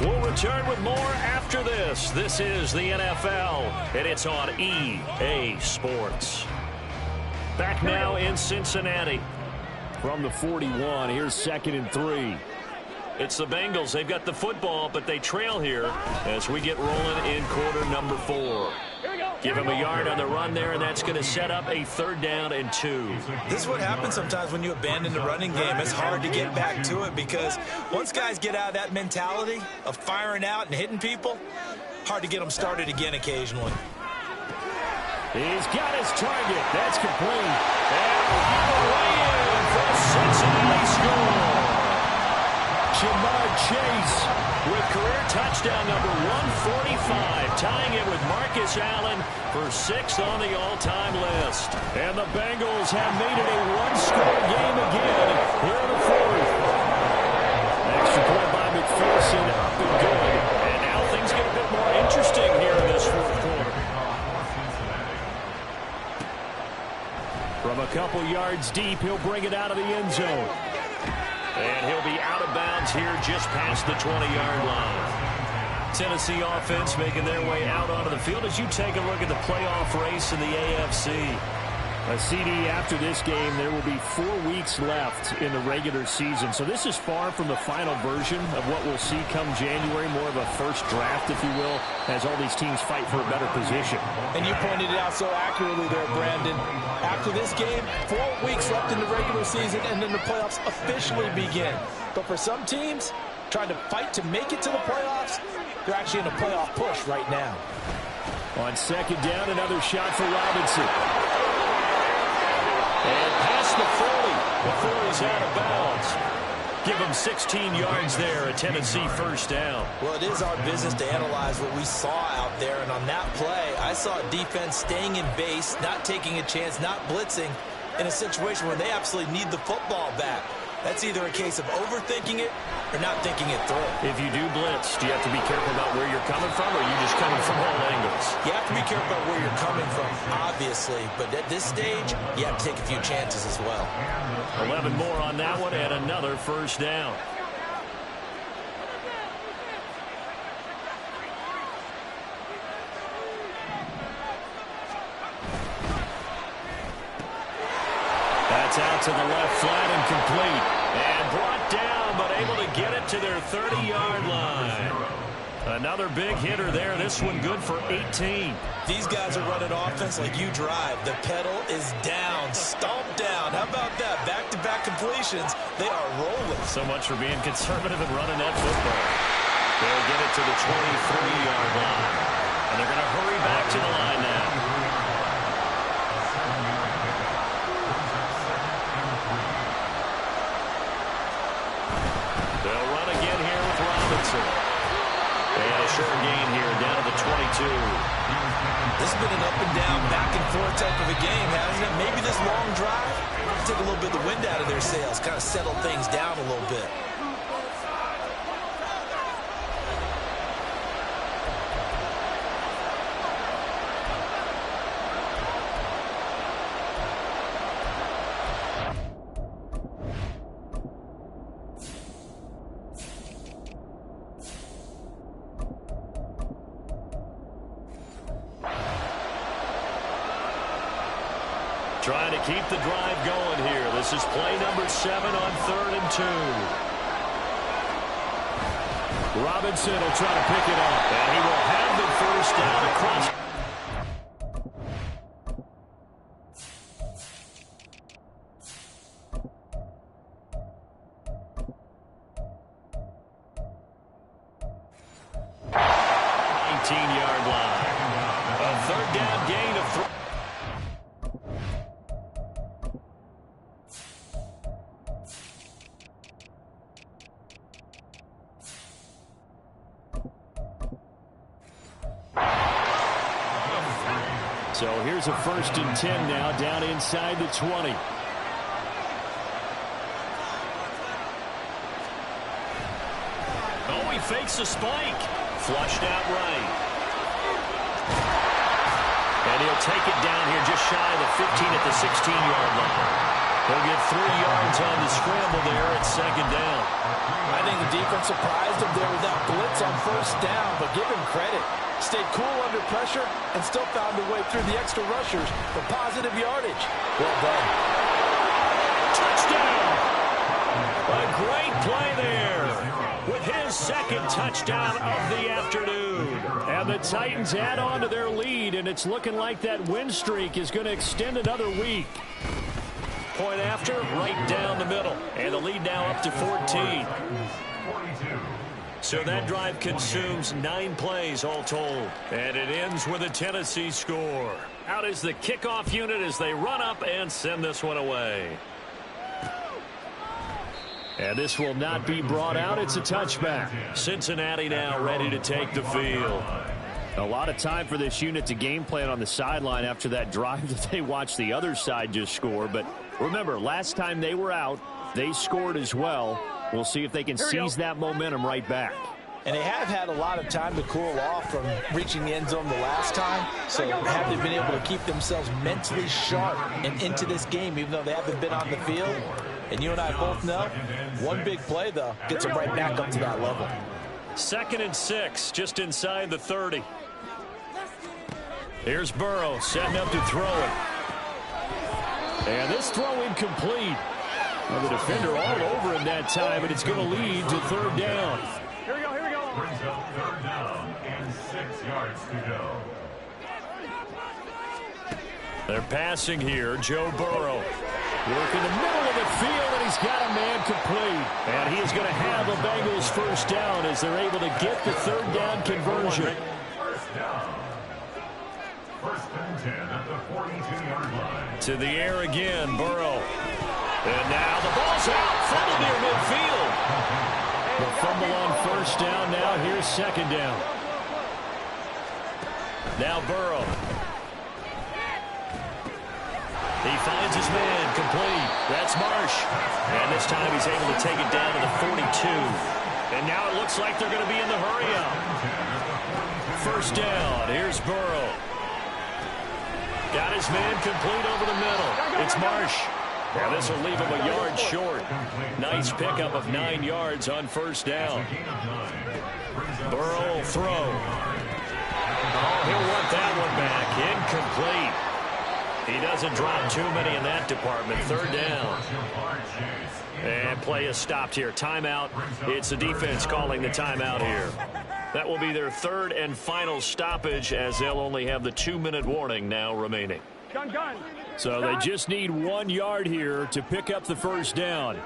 We'll return with more after this. This is the NFL, and it's on EA Sports. Back now in Cincinnati. From the 41, here's 2nd and 3. It's the Bengals. They've got the football, but they trail here as we get rolling in quarter number 4. Give him a yard on the run there, and that's going to set up a 3rd down and 2. This is what happens sometimes when you abandon the running game. It's hard to get back to it because once guys get out of that mentality of firing out and hitting people, hard to get them started again occasionally. He's got his target. That's complete. And on the way in for a Cincinnati score. Jamar Chase with career touchdown number 145, tying it with Marcus Allen for 6th on the all-time list. And the Bengals have made it a one-score game again here in the 4th. Extra point by McPherson, up and good. And now things get a bit more interesting here in this 4th quarter. From a couple yards deep, he'll bring it out of the end zone. And he'll be out of bounds here just past the 20-yard line. Tennessee offense making their way out onto the field as you take a look at the playoff race in the AFC. A CD after this game, there will be 4 weeks left in the regular season. So this is far from the final version of what we'll see come January, more of a first draft, if you will, as all these teams fight for a better position. And you pointed it out so accurately there, Brandon. After this game, 4 weeks left in the regular season, and then the playoffs officially begin. But for some teams, trying to fight to make it to the playoffs, they're actually in a playoff push right now. On 2nd down, another shot for Robinson. And past the 40 before he's out of bounds. Give him 16 yards there, a Tennessee first down. Well, it is our business to analyze what we saw out there, and on that play, I saw defense staying in base, not taking a chance, not blitzing, in a situation where they absolutely need the football back. That's either a case of overthinking it or not thinking it through. If you do blitz, do you have to be careful about where you're coming from, or are you just coming from all angles? You have to be careful about where you're coming from, obviously, but at this stage, you have to take a few chances as well. 11 more on that one and another first down. That's out to the left, flat and complete. And brought down, but able to get it to their 30-yard line. Another big hitter there. This one good for 18. These guys are running offense like you drive. The pedal is down, stomped down. How about that? Back-to-back completions. They are rolling. So much for being conservative and running that football. They'll get it to the 23-yard line. And they're going to hurry back to the line now. They'll run again here with Robinson. And a short gain here down to the 22. This has been an up-and-down, back-and-forth type of a game, hasn't it? Maybe this long drive take a little bit of the wind out of their sails, kind of settle things down a little bit. Trying to keep the drive going here. This is play number 7 on 3rd and 2. Robinson will try to pick it up. And he will have the first down across. Yard line. A 3rd down gain of 3. So here's a 1st and 10 now, down inside the 20. Oh, he fakes a spike. Flushed out right. And he'll take it down here just shy of the 15 at the 16-yard line. He'll get 3 yards on the scramble there at 2nd down. I think the defense surprised him there with that blitz on 1st down, but give him credit. Stayed cool under pressure and still found a way through the extra rushers for positive yardage. Well done. Touchdown! A great play there with his 2nd touchdown of the afternoon. And the Titans add on to their lead, and it's looking like that win streak is going to extend another week. Point after, right down the middle. And the lead now up to 14. So that drive consumes 9 plays all told. And it ends with a Tennessee score. Out is the kickoff unit as they run up and send this one away. And this will not be brought out. It's a touchback. Cincinnati now ready to take the field. A lot of time for this unit to game plan on the sideline after that drive that they watched the other side just score. But remember, last time they were out, they scored as well. We'll see if they can seize that momentum right back. And they have had a lot of time to cool off from reaching the end zone the last time. So have they been able to keep themselves mentally sharp and into this game, even though they haven't been on the field? And you and I both know, one big play, though, gets them right back up to that level. 2nd and 6, just inside the 30. Here's Burrow setting up to throw it. And this throw incomplete. Well, the defender all over him that time, and it's going to lead to 3rd down. Here we go, here we go. Brings up 3rd down and 6 yards to go. They're passing here. Joe Burrow working the middle of the field, and he's got a man complete. And he is going to have the Bengals 1st down as they're able to get the 3rd down conversion. 1st down. 1st and 10 at the 42-yard line. To the air again, Burrow. And now the ball's out, fumble near midfield. The fumble on 1st down. Now here's 2nd down. Now Burrow. He finds his man complete. That's Marsh. And this time he's able to take it down to the 42. And now it looks like they're going to be in the hurry-up. 1st down. Here's Burrow. Got his man complete over the middle. It's Marsh. And this will leave him a yard short. Nice pickup of 9 yards on 1st down. Burrow will throw. Oh, he'll want that one back. Incomplete. He doesn't drop too many in that department. 3rd down. And play is stopped here. Timeout. It's the defense calling the timeout here. That will be their 3rd and final stoppage as they'll only have the 2-minute warning now remaining. Gun. So they just need 1 yard here to pick up the 1st down.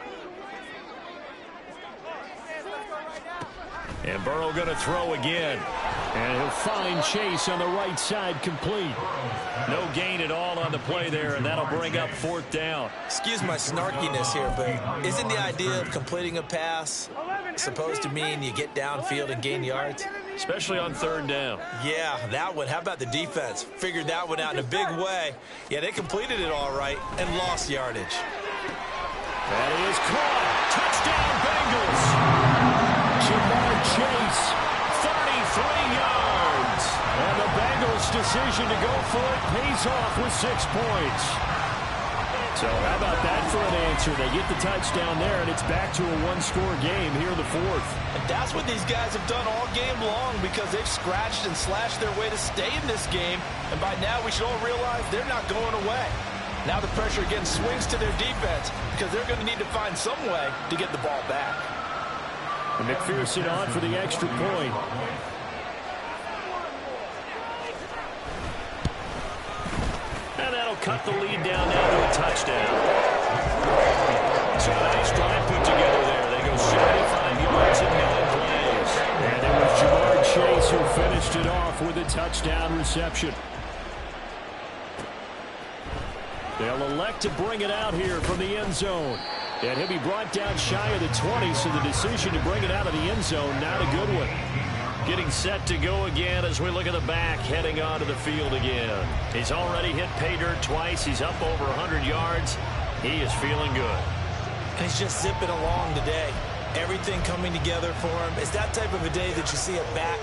And Burrow going to throw again. And he'll find Chase on the right side complete. No gain at all on the play there, and that'll bring up 4th down. Excuse my snarkiness here, but isn't the idea of completing a pass supposed to mean you get downfield and gain yards? Especially on 3rd down. Yeah, that one. How about the defense? Figured that one out in a big way. Yeah, they completed it all right and lost yardage. That is caught. Touchdown, Bengals. Jamar Chase, 33 yards. And the Bengals' decision to go for it pays off with 6 points. So how about that for an answer? They get the touchdown there, and it's back to a 1-score game here in the 4th. And that's what these guys have done all game long because they've scratched and slashed their way to stay in this game. And by now, we should all realize they're not going away. Now the pressure again swings to their defense because they're going to need to find some way to get the ball back. And McPherson on for the extra point. And that'll cut the lead down now to a touchdown. So a nice drive put together there. They go 75 yards in 9 plays. And it was Jamar Chase who finished it off with a touchdown reception. They'll elect to bring it out here from the end zone. And he'll be brought down shy of the 20, so the decision to bring it out of the end zone, not a good one. Getting set to go again as we look at the back, heading onto the field again. He's already hit pay dirt twice. He's up over 100 yards. He is feeling good. And he's just zipping along today. Everything coming together for him. It's that type of a day that you see a back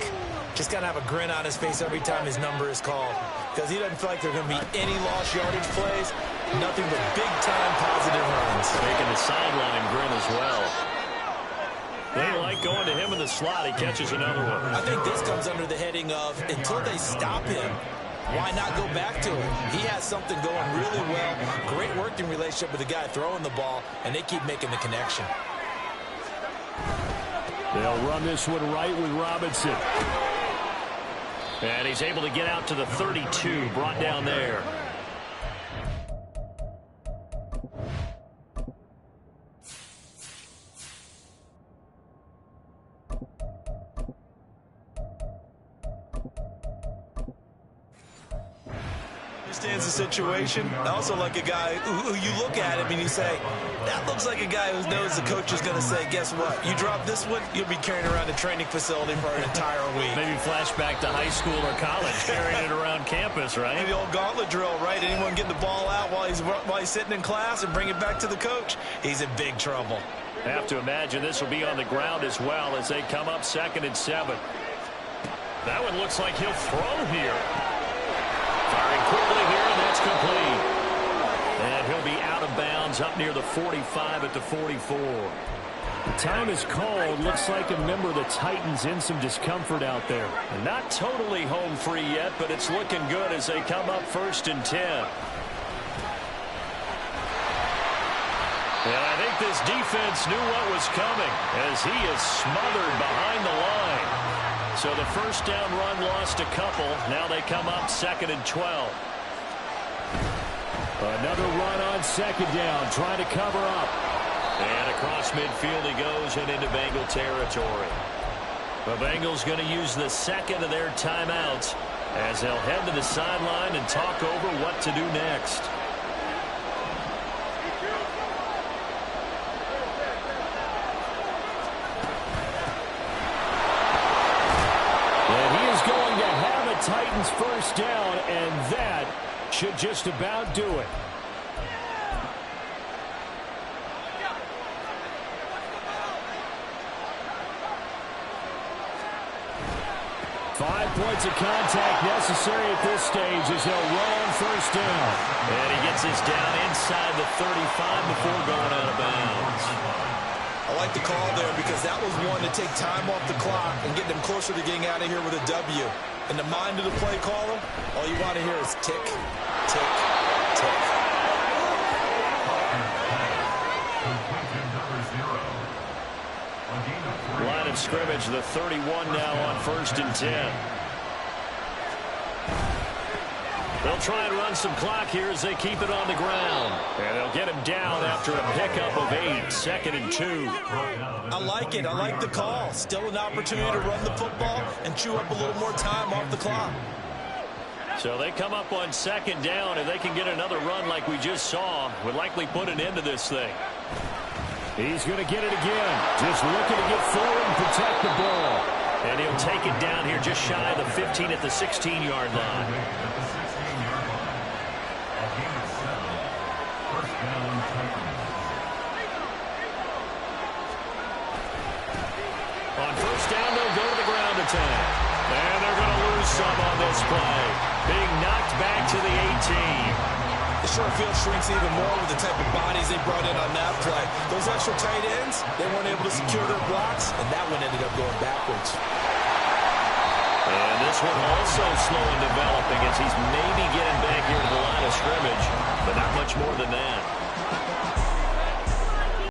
just kind of have a grin on his face every time his number is called. Because he doesn't feel like there are going to be any lost yardage plays. Nothing but big-time positive runs. Making the sideline grin as well. They like going to him in the slot. He catches another one. I think this comes under the heading of until they stop him, why not go back to him? He has something going really well. Great working relationship with the guy throwing the ball, and they keep making the connection. They'll run this one right with Robinson. And he's able to get out to the 32, brought down there. Understands the situation. I also like a guy who you look at him and you say, that looks like a guy who knows the coach is going to say, guess what? You drop this one, you'll be carrying around the training facility for an entire week. Maybe flashback to high school or college, carrying it around campus, right? Maybe the old gauntlet drill, right? Anyone get the ball out while he's sitting in class and bring it back to the coach? He's in big trouble. I have to imagine this will be on the ground as well as they come up 2nd and 7. That one looks like he'll throw here. Firing quickly here, and that's complete. And he'll be out of bounds up near the 45 at the 44. Time is called. Looks like a member of the Titans in some discomfort out there. And not totally home free yet, but it's looking good as they come up 1st and 10. And I think this defense knew what was coming as he is smothered behind the line. So the first down run lost a couple. Now they come up 2nd and 12. Another run on 2nd down, trying to cover up. And across midfield he goes and into Bengal territory. The Bengals going to use the 2nd of their timeouts as they'll head to the sideline and talk over what to do next. Titans first down, and that should just about do it. Five points of contact necessary at this stage as they'll run on first down. And he gets this down inside the 35 before going out of bounds. I like the call there because that was one to take time off the clock and get them closer to getting out of here with a W. In the mind of the play caller, all you want to hear is tick, tick, tick. Line of scrimmage, the 31 now on 1st and 10. They'll try and run some clock here as they keep it on the ground. And they'll get him down after a pickup of 8, 2nd and 2. I like it. I like the call. Still an opportunity to run the football and chew up a little more time off the clock. So they come up on 2nd down. If they can get another run like we just saw, would likely put an end to this thing. He's going to get it again. Just looking to get forward and protect the ball. And he'll take it down here just shy of the 15 at the 16-yard line. On first down, they'll go to the ground attack. And they're going to lose some on this play. Being knocked back to the 18. The short field shrinks even more with the type of bodies they brought in on that play. Those extra tight ends, they weren't able to secure their blocks, and that one ended up going backwards. And this one also slow in developing as he's maybe getting back here to the line of scrimmage, but not much more than that.